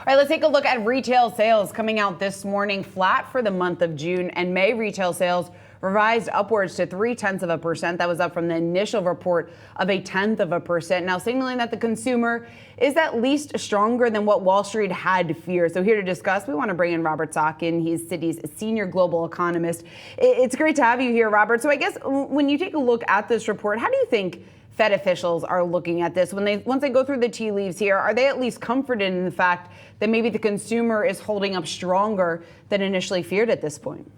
right, let's take a look at retail sales coming out this morning, flat for the month of June, and May retail sales revised upwards to 0.3%. That was up from the initial report of 0.1%. Now signaling that the consumer is at least stronger than what Wall Street had feared. So here to discuss, we want to bring in Robert Sockin. He's Citi's senior global economist. It's great to have you here, Robert. So I guess when you take a look at this report, how do you think Fed officials are looking at this? Once they go through the tea leaves here, are they at least comforted in the fact that maybe the consumer is holding up stronger than initially feared at this point?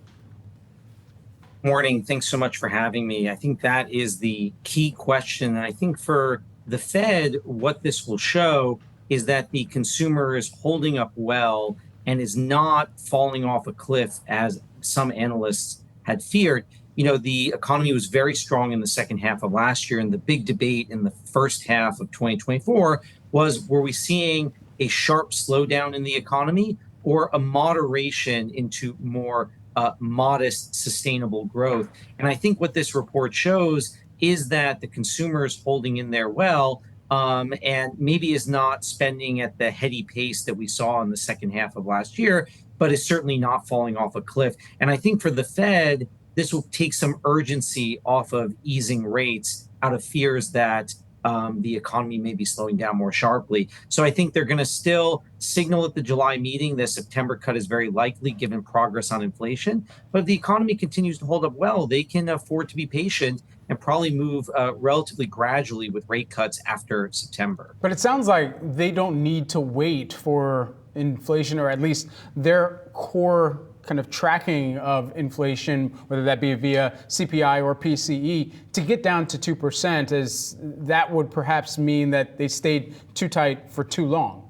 Morning. Thanks so much for having me. I think that is the key question. I think for the Fed, what this will show is that the consumer is holding up well and is not falling off a cliff as some analysts had feared. You know, the economy was very strong in the second half of last year, and the big debate in the first half of 2024 was, were we seeing a sharp slowdown in the economy or a moderation into more modest, sustainable growth? And I think what this report shows is that the consumer is holding in there well, and maybe is not spending at the heady pace that we saw in the second half of last year, but is certainly not falling off a cliff. And I think for the Fed, this will take some urgency off of easing rates out of fears that the economy may be slowing down more sharply. So I think they're going to still signal at the July meeting the September cut is very likely given progress on inflation. But if the economy continues to hold up well, they can afford to be patient and probably move relatively gradually with rate cuts after September. But it sounds like they don't need to wait for inflation, or at least their core kind of tracking of inflation, whether that be via CPI or PCE, to get down to 2%, as that would perhaps mean that they stayed too tight for too long.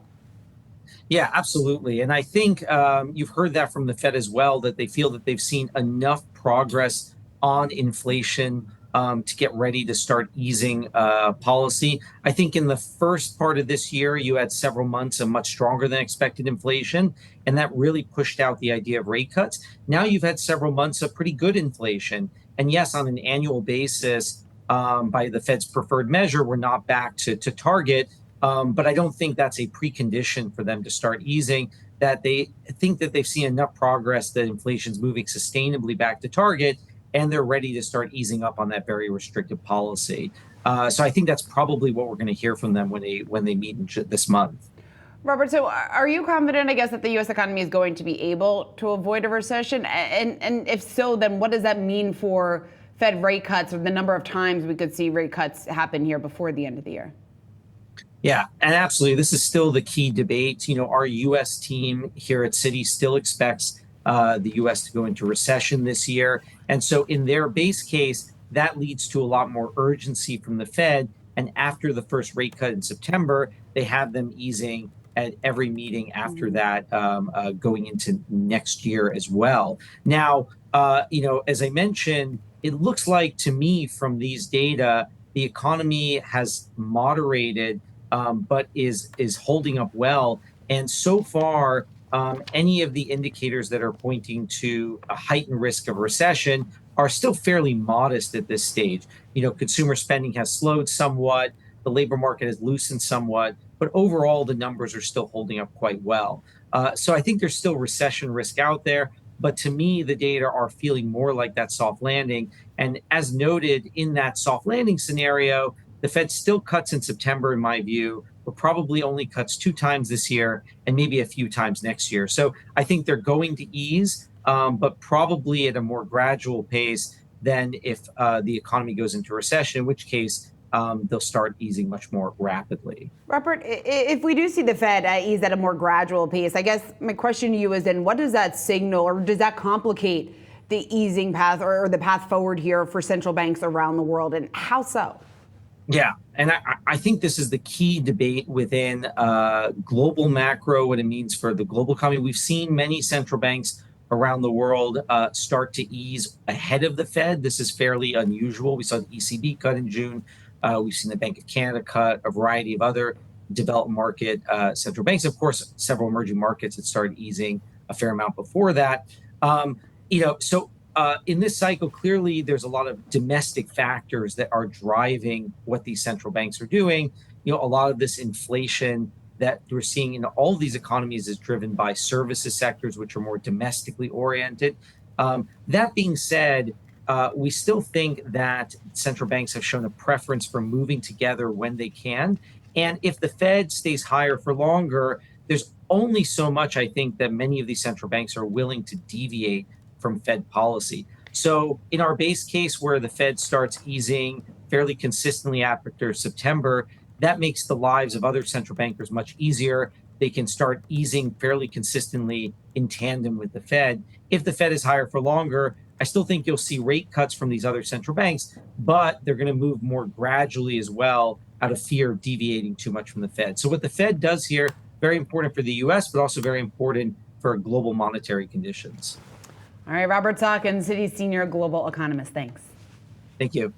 Yeah, absolutely. And I think you've heard that from the Fed as well, that they feel that they've seen enough progress on inflation to get ready to start easing policy. I think in the first part of this year, you had several months of much stronger than expected inflation, and that really pushed out the idea of rate cuts. Now you've had several months of pretty good inflation. And yes, on an annual basis, by the Fed's preferred measure, we're not back to target. But I don't think that's a precondition for them to start easing, that they think that they've seen enough progress that inflation's moving sustainably back to target, and they're ready to start easing up on that very restrictive policy. So I think that's probably what we're going to hear from them when they meet this month. Robert, so are you confident, I guess, that the U.S. economy is going to be able to avoid a recession? And if so, then what does that mean for Fed rate cuts, or the number of times we could see rate cuts happen here before the end of the year? Yeah, and absolutely. This is still the key debate. You know, our U.S. team here at Citi still expects the U.S. to go into recession this year. And so in their base case, that leads to a lot more urgency from the Fed. And after the first rate cut in September, they have them easing at every meeting after that, going into next year as well. Now, you know, as I mentioned, it looks like to me from these data, the economy has moderated, but is holding up well. And so far, any of the indicators that are pointing to a heightened risk of recession are still fairly modest at this stage. You know, consumer spending has slowed somewhat, the labor market has loosened somewhat, but overall the numbers are still holding up quite well. So I think there's still recession risk out there, but to me, the data are feeling more like that soft landing. And as noted in that soft landing scenario, the Fed still cuts in September, in my view, but probably only cuts 2 times this year and maybe a few times next year. So I think they're going to ease, but probably at a more gradual pace than if the economy goes into recession, in which case they'll start easing much more rapidly. Robert, if we do see the Fed ease at a more gradual pace, I guess my question to you is then what does that signal, or does that complicate the easing path or the path forward here for central banks around the world, and how so? Yeah, and I think this is the key debate within global macro, what it means for the global economy. We've seen many central banks around the world start to ease ahead of the Fed. This is fairly unusual. We saw the ECB cut in June. We've seen the Bank of Canada cut, a variety of other developed market central banks. Of course, several emerging markets had started easing a fair amount before that. In this cycle, clearly, there's a lot of domestic factors that are driving what these central banks are doing. You know, a lot of this inflation that we're seeing in all of these economies is driven by services sectors, which are more domestically oriented. That being said, we still think that central banks have shown a preference for moving together when they can. And if the Fed stays higher for longer, there's only so much I think that many of these central banks are willing to deviate from Fed policy. So in our base case where the Fed starts easing fairly consistently after September, that makes the lives of other central bankers much easier. They can start easing fairly consistently in tandem with the Fed. If the Fed is higher for longer, I still think you'll see rate cuts from these other central banks, but they're going to move more gradually as well out of fear of deviating too much from the Fed. So what the Fed does here, very important for the US, but also very important for global monetary conditions. All right, Robert Sockin, Citi Senior Global Economist. Thanks. Thank you.